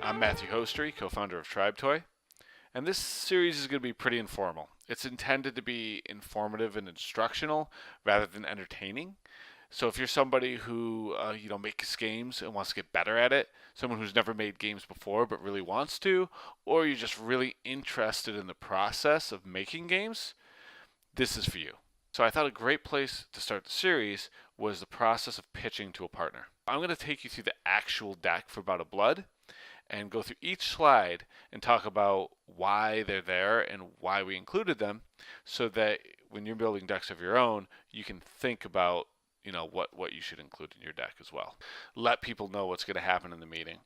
I'm Matthew Hostry, co-founder of TribeToy, and this series is going to be pretty informal. It's intended to be informative and instructional rather than entertaining. So if you're somebody who makes games and wants to get better at it, someone who's never made games before but really wants to, or you're just really interested in the process of making games, this is for you. So I thought a great place to start the series was the process of pitching to a partner. I'm going to take you through the actual deck for Bout of Blood and go through each slide and talk about why they're there and why we included them, so that when you're building decks of your own, you can think about what you should include in your deck as well. Let people know what's going to happen in the meeting.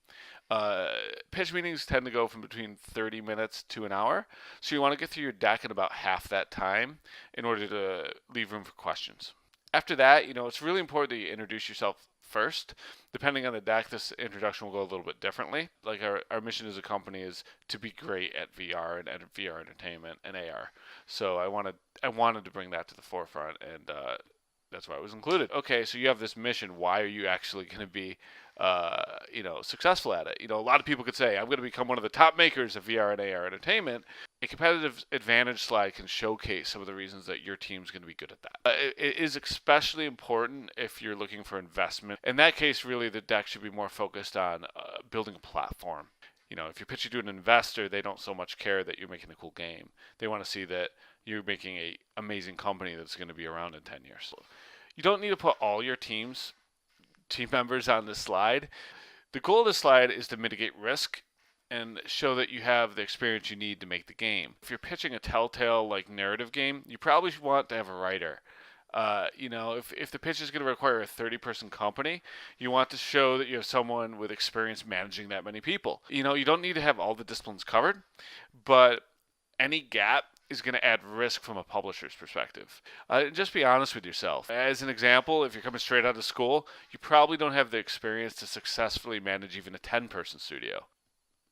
Pitch meetings tend to go from between 30 minutes to an hour, so you want to get through your deck in about half that time in order to leave room for questions. After that, it's really important that you introduce yourself first. Depending on the deck, this introduction will go a little bit differently. Like our mission as a company is to be great at VR and VR entertainment and AR. So I wanted to bring that to the forefront, and that's why it was included. Okay, so you have this mission. Why are you actually going to be successful at it? A lot of people could say, I'm going to become one of the top makers of VR and AR entertainment. A competitive advantage slide can showcase some of the reasons that your team's going to be good at that. It is especially important if you're looking for investment. In that case, really, the deck should be more focused on building a platform. If you're pitching to an investor, they don't so much care that you're making a cool game. They want to see that you're making an amazing company that's going to be around in 10 years. You don't need to put all your team members on this slide. The goal of this slide is to mitigate risk and show that you have the experience you need to make the game. If you're pitching a Telltale narrative game, you probably want to have a writer. If the pitch is going to require a 30-person company, you want to show that you have someone with experience managing that many people. You don't need to have all the disciplines covered, but any gap is going to add risk from a publisher's perspective. Just be honest with yourself. As an example, if you're coming straight out of school, you probably don't have the experience to successfully manage even a 10-person studio.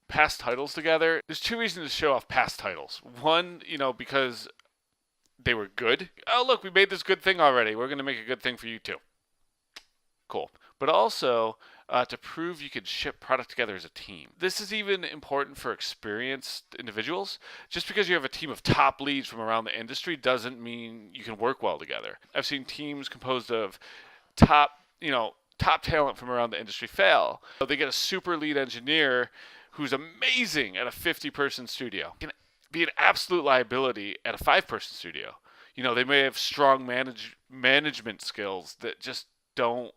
Past titles together, there's two reasons to show off past titles. One, because they were good. Oh, look, we made this good thing already. We're going to make a good thing for you too. Cool. But also to prove you could ship product together as a team. This is even important for experienced individuals. Just because you have a team of top leads from around the industry doesn't mean you can work well together. I've seen teams composed of top talent from around the industry fail. So they get a super lead engineer who's amazing at a 50-person studio. Can be an absolute liability at a 5-person studio. They may have strong management skills that just don't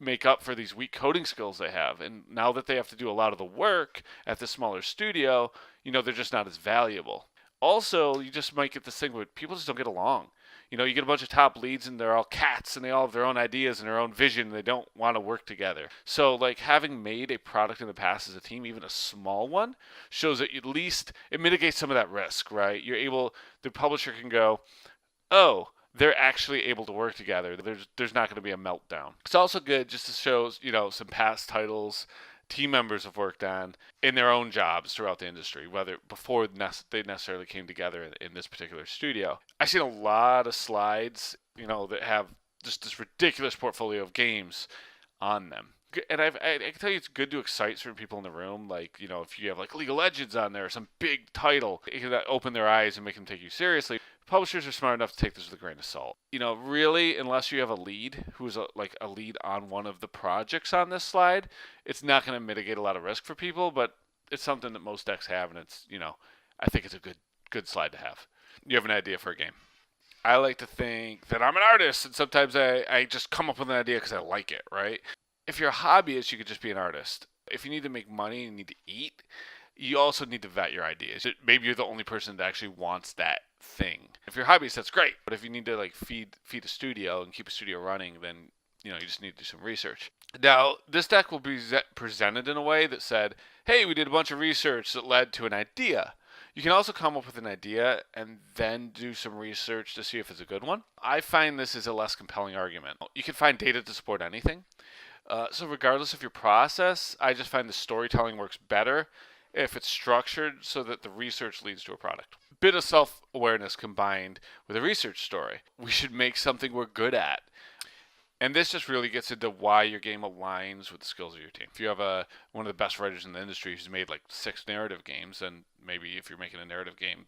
make up for these weak coding skills they have. And now that they have to do a lot of the work at the smaller studio, they're just not as valuable. Also, you just might get this thing where people just don't get along. You get a bunch of top leads and they're all cats and they all have their own ideas and their own vision and they don't want to work together. So having made a product in the past as a team, even a small one, shows that at least it mitigates some of that risk, right? The publisher can go, oh, they're actually able to work together. There's not going to be a meltdown. It's also good just to show, some past titles team members have worked on in their own jobs throughout the industry, whether before they necessarily came together in this particular studio. I've seen a lot of slides, that have just this ridiculous portfolio of games on them. And I can tell you it's good to excite certain people in the room. If you have League of Legends on there or some big title, it can open their eyes and make them take you seriously. Publishers are smart enough to take this with a grain of salt. Really, unless you have a lead who's a lead on one of the projects on this slide, it's not going to mitigate a lot of risk for people, but it's something that most decks have, and it's, I think it's a good slide to have. You have an idea for a game. I like to think that I'm an artist, and sometimes I just come up with an idea because I like it, right? If you're a hobbyist, you could just be an artist. If you need to make money and you need to eat, you also need to vet your ideas. Maybe you're the only person that actually wants that thing. If you're a hobbyist, that's great. But if you need to feed a studio and keep a studio running, then you just need to do some research. Now, this deck will be presented in a way that said, hey, we did a bunch of research that led to an idea. You can also come up with an idea and then do some research to see if it's a good one. I find this is a less compelling argument. You can find data to support anything. So regardless of your process, I just find the storytelling works better if it's structured so that the research leads to a product. Bit of self-awareness combined with a research story. We should make something we're good at. And this just really gets into why your game aligns with the skills of your team. If you have one of the best writers in the industry who's made like 6 narrative games, then maybe if you're making a narrative game,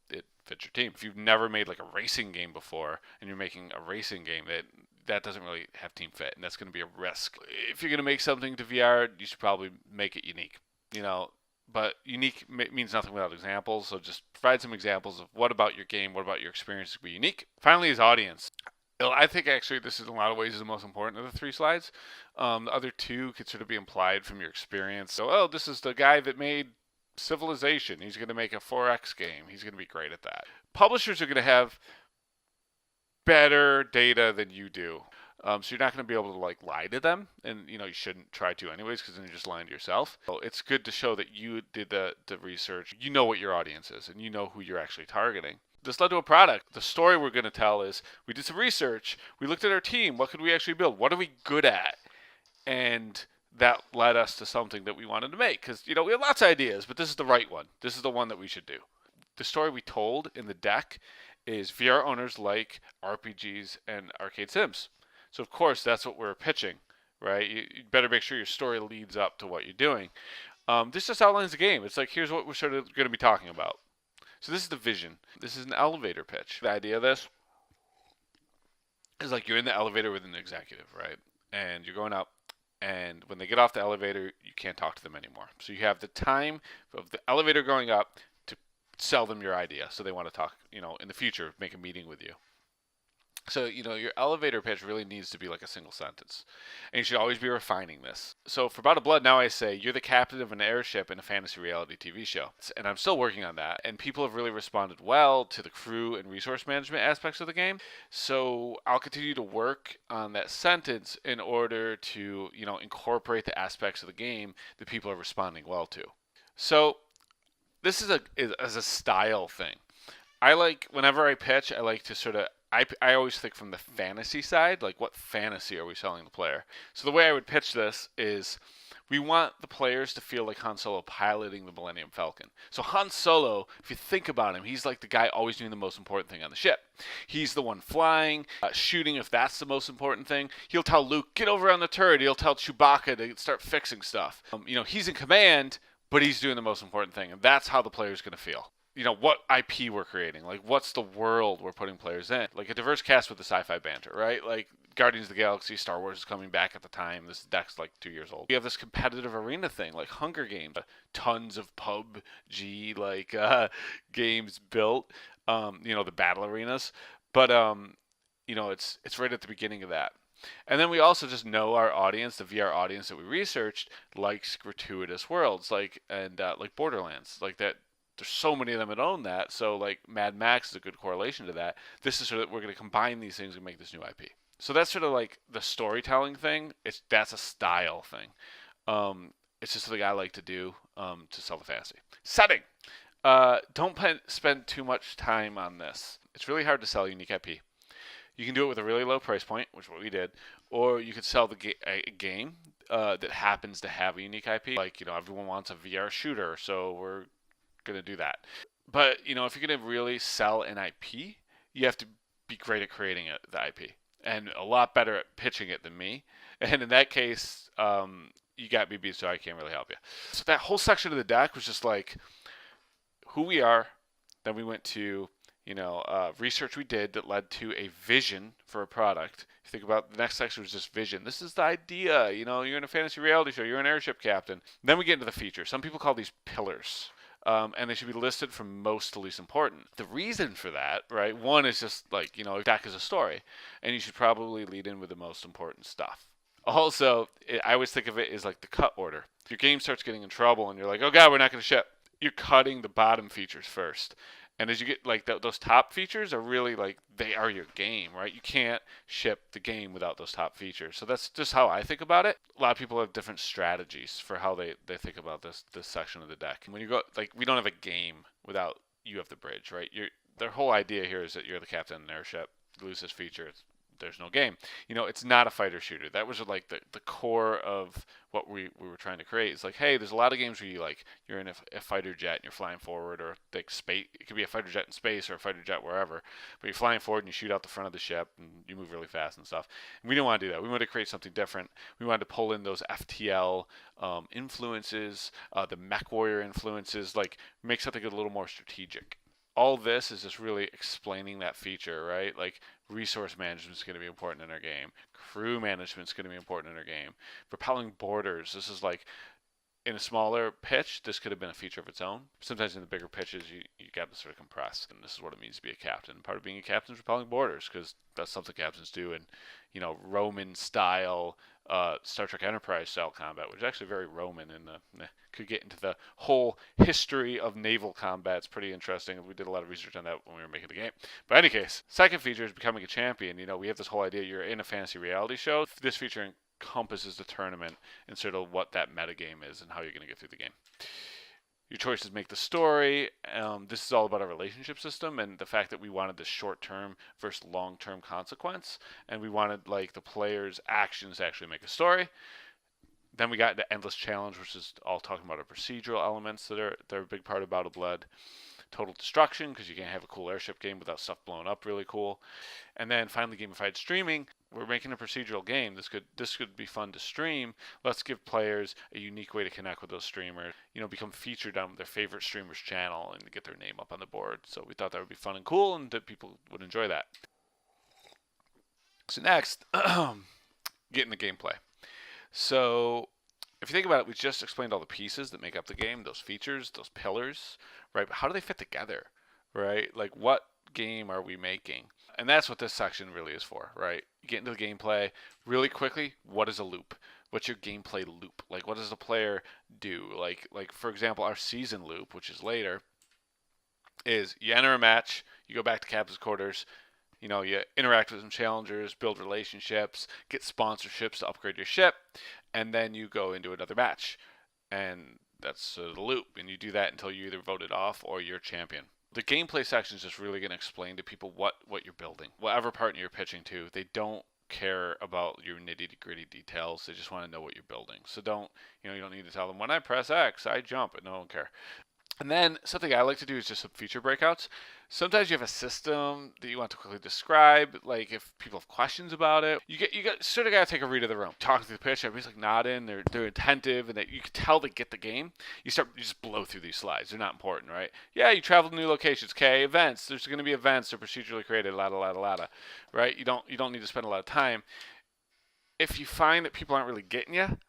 it fits your team. If you've never made like a racing game before and you're making a racing game, that doesn't really have team fit, and that's going to be a risk. If you're going to make something to VR, you should probably make it unique. But unique means nothing without examples. So just provide some examples of what about your game, what about your experience to be unique. Finally, is audience. I think actually this is in a lot of ways is the most important of the 3 slides. The other 2 could sort of be implied from your experience. So, this is the guy that made Civilization. He's going to make a 4X game. He's going to be great at that. Publishers are going to have better data than you do. So you're not going to be able to like lie to them, and you shouldn't try to anyways, because then you're just lying to yourself. So it's good to show that you did the research. You know what your audience is, and you know who you're actually targeting. This led to a product. The story we're going to tell is we did some research. We looked at our team. What could we actually build? What are we good at? And that led us to something that we wanted to make, because we have lots of ideas, but this is the right one. This is the one that we should do. The story we told in the deck is VR owners like RPGs and arcade sims. So of course that's what we're pitching, right? You better make sure your story leads up to what you're doing. This just outlines the game. It's like, here's what we're sort of going to be talking about. So this is the vision. This is an elevator pitch. The idea of this is like you're in the elevator with an executive, right? And you're going up, and when they get off the elevator, you can't talk to them anymore. So you have the time of the elevator going up to sell them your idea. So they want to talk, in the future, make a meeting with you. So, your elevator pitch really needs to be like a single sentence. And you should always be refining this. So for Bout of Blood, now I say, you're the captain of an airship in a fantasy reality TV show. And I'm still working on that. And people have really responded well to the crew and resource management aspects of the game. So I'll continue to work on that sentence in order to, incorporate the aspects of the game that people are responding well to. So this is a style thing. Whenever I pitch, I like to sort of, I always think from the fantasy side, like what fantasy are we selling the player? So the way I would pitch this is we want the players to feel like Han Solo piloting the Millennium Falcon. So Han Solo, if you think about him, he's like the guy always doing the most important thing on the ship. He's the one flying, shooting if that's the most important thing. He'll tell Luke, get over on the turret. He'll tell Chewbacca to start fixing stuff. He's in command, but he's doing the most important thing, and that's how the player's going to feel. What IP we're creating, like what's the world we're putting players in, like a diverse cast with the sci-fi banter, right? Like Guardians of the Galaxy, Star Wars is coming back at the time. This deck's like 2 years old. We have this competitive arena thing, like Hunger Games, tons of PUBG games built, the battle arenas, but it's right at the beginning of that. And then we also just know our audience, the VR audience that we researched, likes gratuitous worlds, like Borderlands, like that. There's so many of them that own that, so like Mad Max is a good correlation to that. This is sort of, we're going to combine these things and make this new IP. So that's sort of like the storytelling thing. That's a style thing. It's just something I like to do to sell the fantasy. Setting. Don't spend too much time on this. It's really hard to sell unique IP. You can do it with a really low price point, which is what we did, or you could sell a game that happens to have a unique IP. Like, everyone wants a VR shooter, so we're going to do that. But if you're going to really sell an IP, you have to be great at creating the IP and a lot better at pitching it than me. And in that case, you got me beat, so I can't really help you. So that whole section of the deck was just like who we are. Then we went to research we did that led to a vision for a product. If you think about the next section was just vision. This is the idea. You're in a fantasy reality show. You're an airship captain. Then we get into the features. Some people call these pillars. And they should be listed from most to least important. The reason for that, right? One is just like, deck is a story, and you should probably lead in with the most important stuff. Also, I always think of it as like the cut order. If your game starts getting in trouble and you're like, oh God, we're not going to ship, you're cutting the bottom features first. And as you get like those top features are really like, they are your game, right? You can't ship the game without those top features. So that's just how I think about it. A lot of people have different strategies for how they think about this section of the deck. When you go, like, we don't have a game without you have the bridge, right? Their whole idea here is that you're the captain of an airship. You lose this feature, there's no game. It's not a fighter shooter. That was like the core of what we were trying to create. It's like, hey, there's a lot of games where you're in a fighter jet and you're flying forward, or like space. It could be a fighter jet in space or a fighter jet wherever, but you're flying forward and you shoot out the front of the ship and you move really fast and stuff. And we didn't want to do that. We wanted to create something different. We wanted to pull in those FTL influences, the MechWarrior influences, like make something a little more strategic. All this is just really explaining that feature, right? Like resource management is going to be important in our game. Crew management is going to be important in our game. Propelling borders. This is like in a smaller pitch, this could have been a feature of its own. Sometimes in the bigger pitches, you got to sort of compress, and this is what it means to be a captain. Part of being a captain is repelling borders, because that's something captains do in, Roman style, Star Trek Enterprise style combat, which is actually very Roman, and could get into the whole history of naval combat. It's pretty interesting. We did a lot of research on that when we were making the game. But in any case, second feature is becoming a champion. We have this whole idea you're in a fantasy reality show. This feature encompasses the tournament and sort of what that metagame is and how you're going to get through the game. Your choices make the story. This is all about our relationship system and the fact that we wanted this short-term versus long-term consequence, and we wanted like the players' actions to actually make a story. Then we got into Endless Challenge, which is all talking about our procedural elements they're a big part of Out of Blood. Total Destruction, because you can't have a cool airship game without stuff blowing up really cool. And then finally, gamified streaming. We're making a procedural game. This could be fun to stream. Let's give players a unique way to connect with those streamers. Become featured on their favorite streamer's channel and get their name up on the board. So we thought that would be fun and cool, and that people would enjoy that. So next, get into gameplay. So if you think about it, we just explained all the pieces that make up the game, those features, those pillars, right? But how do they fit together, right? Like, what game are we making? And that's what this section really is for, right? You get into the gameplay really quickly. What is a loop? What's your gameplay loop? Like, what does the player do? Like for example, our season loop, which is later, is you enter a match, you go back to captain's quarters, you interact with some challengers, build relationships, get sponsorships to upgrade your ship, and then you go into another match. And that's the loop. And you do that until you either voted off or you're champion. The gameplay section is just really going to explain to people what you're building. Whatever partner you're pitching to, they don't care about your nitty-gritty details. They just want to know what you're building. So you don't need to tell them, when I press X, I jump, and no one care. And then something I like to do is just some feature breakouts. Sometimes you have a system that you want to quickly describe, like if people have questions about it. You sort of got to take a read of the room. Talking through the pitch, everybody's like nodding, they're attentive, and that you can tell they get the game. You just blow through these slides. They're not important, right? Yeah, you travel to new locations. Okay, events. There's going to be events. They're procedurally created. Lada. Right? You don't need to spend a lot of time. If you find that people aren't really getting you,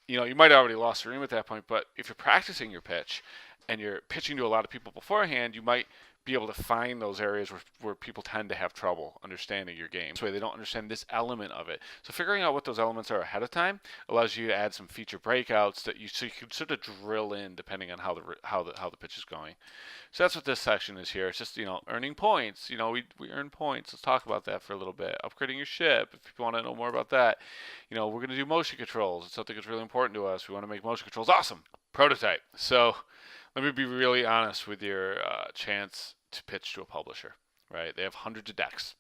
you might have already lost the room at that point. But if you're practicing your pitch and you're pitching to a lot of people beforehand, you might be able to find those areas where people tend to have trouble understanding your game. This way they don't understand this element of it. So figuring out what those elements are ahead of time allows you to add some feature breakouts so you can sort of drill in depending on how the pitch is going. So that's what this section is here. It's just, earning points. We earn points. Let's talk about that for a little bit. Upgrading your ship, if people want to know more about that. We're going to do motion controls. It's something that's really important to us. We want to make motion controls awesome. Prototype. So let me be really honest with your chance to pitch to a publisher, right? They have hundreds of decks.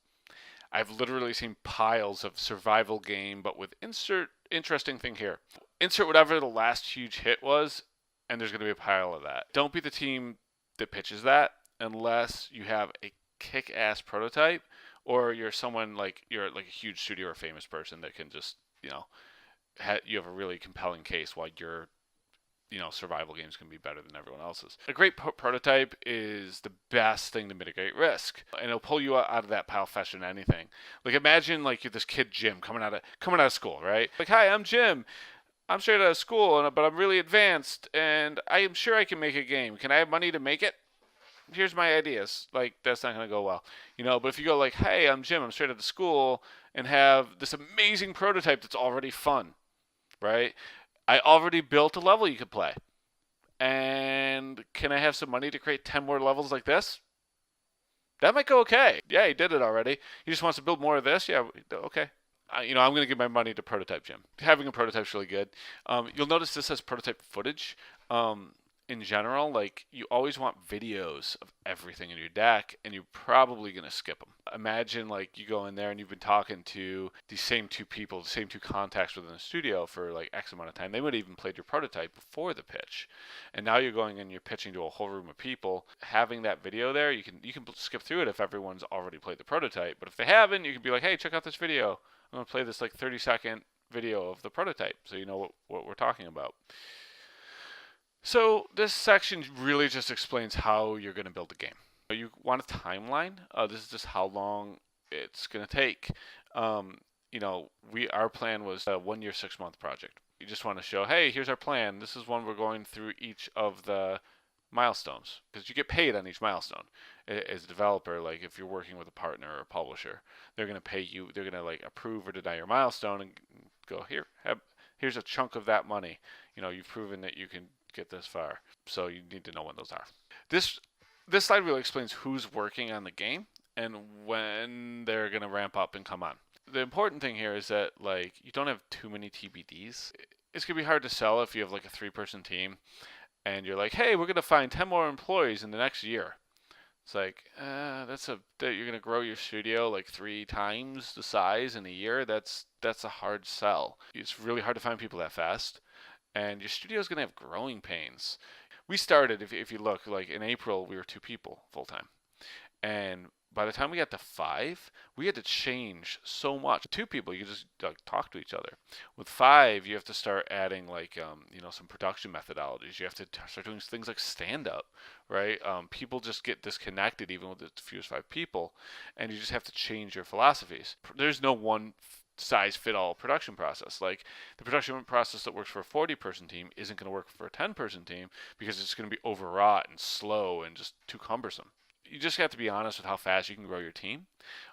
I've literally seen piles of survival game, but with interesting thing here. Insert whatever the last huge hit was, and there's going to be a pile of that. Don't be the team that pitches that unless you have a kick-ass prototype, or you're someone you're like a huge studio or a famous person that can just, you have a really compelling case why your survival games can be better than everyone else's. A great prototype is the best thing to mitigate risk, and it'll pull you out of that pile faster than anything. Like, imagine you're this kid Jim coming out of school, right? Like, hi, I'm Jim. I'm straight out of school, but I'm really advanced, and I am sure I can make a game. Can I have money to make it? Here's my ideas. That's not going to go well. But if you go hey, I'm Jim. I'm straight out of school, and have this amazing prototype that's already fun, right? I already built a level you could play. And can I have some money to create 10 more levels like this? That might go okay. Yeah, he did it already. He just wants to build more of this? Yeah, okay. I'm going to give my money to Prototype Jim. Having a prototype is really good. You'll notice this has prototype footage. in general, like you always want videos of everything in your deck, and you're probably going to skip them. Imagine like you go in there and you've been talking to these same two people, the same two contacts within the studio for like X amount of time. They would have even played your prototype before the pitch, and now you're going and you're pitching to a whole room of people. Having that video there, you can skip through it if everyone's already played the prototype. But if they haven't, you can be like, hey, check out this video. I'm going to play this like 30-second video of the prototype, so you know what we're talking about. So this section really just explains how you're going to build the game. You want a timeline. This is just how long it's going to take. Our plan was a 1 year, 6 month project. You just want to show, hey, here's our plan. This is when we're going through each of the milestones, because you get paid on each milestone. As a developer, like if you're working with a partner or a publisher, they're going to pay you. They're going to like approve or deny your milestone and go, here's a chunk of that money. You've proven that you can get this far, so you need to know when those are. This slide really explains who's working on the game and when they're going to ramp up and come on. The important thing here is that like you don't have too many TBDs. It's going to be hard to sell if you have like a 3-person team and you're like, hey, we're going to find 10 more employees in the next year. It's like, you're going to grow your studio like 3 times the size in a year. That's a hard sell. It's really hard to find people that fast, and your studio is going to have growing pains. We started, if you look, like in April, we were 2 people full time. And by the time we got to 5, we had to change so much. 2 people, you just talk to each other. With 5, you have to start adding like some production methodologies. You have to start doing things like stand up, right? People just get disconnected even with as few as 5 people, and you just have to change your philosophies. There's no one size fit all production process. Like the production process that works for a 40-person team isn't going to work for a 10-person team because it's going to be overwrought and slow and just too cumbersome. You just have to be honest with how fast you can grow your team.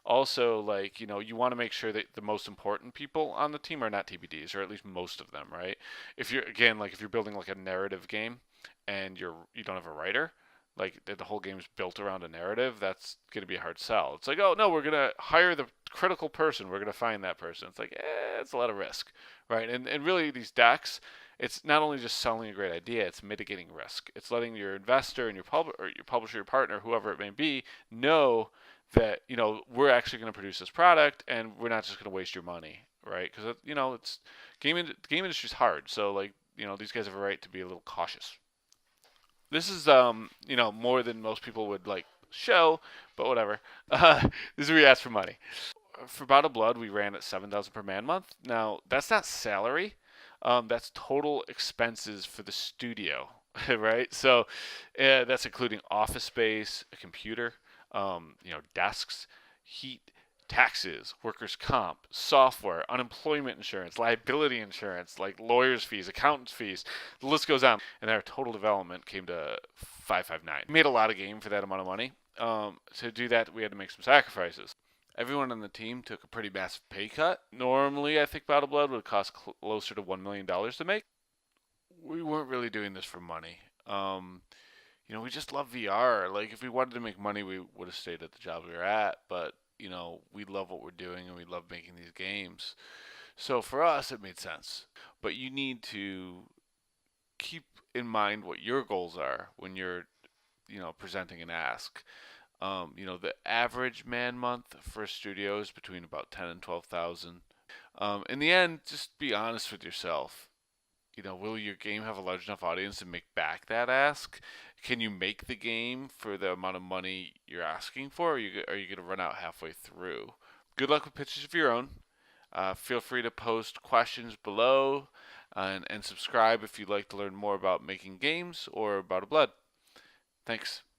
Also, like, you want to make sure that the most important people on the team are not TBDs, or at least most of them, right? If you're building like a narrative game and you don't have a writer, like the whole game is built around a narrative, that's going to be a hard sell. It's like, oh no, we're going to hire the critical person. We're going to find that person. It's like, it's a lot of risk, right? And really these decks, it's not only just selling a great idea, it's mitigating risk. It's letting your investor and your publisher, your partner, whoever it may be, know that, we're actually going to produce this product and we're not just going to waste your money, right? Because, it's the game industry is hard. So like, these guys have a right to be a little cautious. This is, more than most people would like show, but whatever. This is where you ask for money. For Bottled Blood, we ran at $7,000 per man month. Now, that's not salary. That's total expenses for the studio, right? So that's including office space, a computer, desks, heat, taxes, workers' comp, software, unemployment insurance, liability insurance, like lawyers' fees, accountants' fees. The list goes on. And our total development came to $559. We made a lot of game for that amount of money. To do that, we had to make some sacrifices. Everyone on the team took a pretty massive pay cut. Normally, I think Bottled Blood would cost closer to $1 million to make. We weren't really doing this for money. We just love VR. Like, if we wanted to make money, we would have stayed at the job we were at. But, we love what we're doing and we love making these games. So for us, it made sense. But you need to keep in mind what your goals are when you're, presenting an ask. The average man month for a studio is between about 10 and 12,000. In the end, just be honest with yourself. Will your game have a large enough audience to make back that ask? Can you make the game for the amount of money you're asking for, or are you going to run out halfway through? Good luck with pitches of your own. Feel free to post questions below and subscribe if you'd like to learn more about making games or Bottled Blood. Thanks.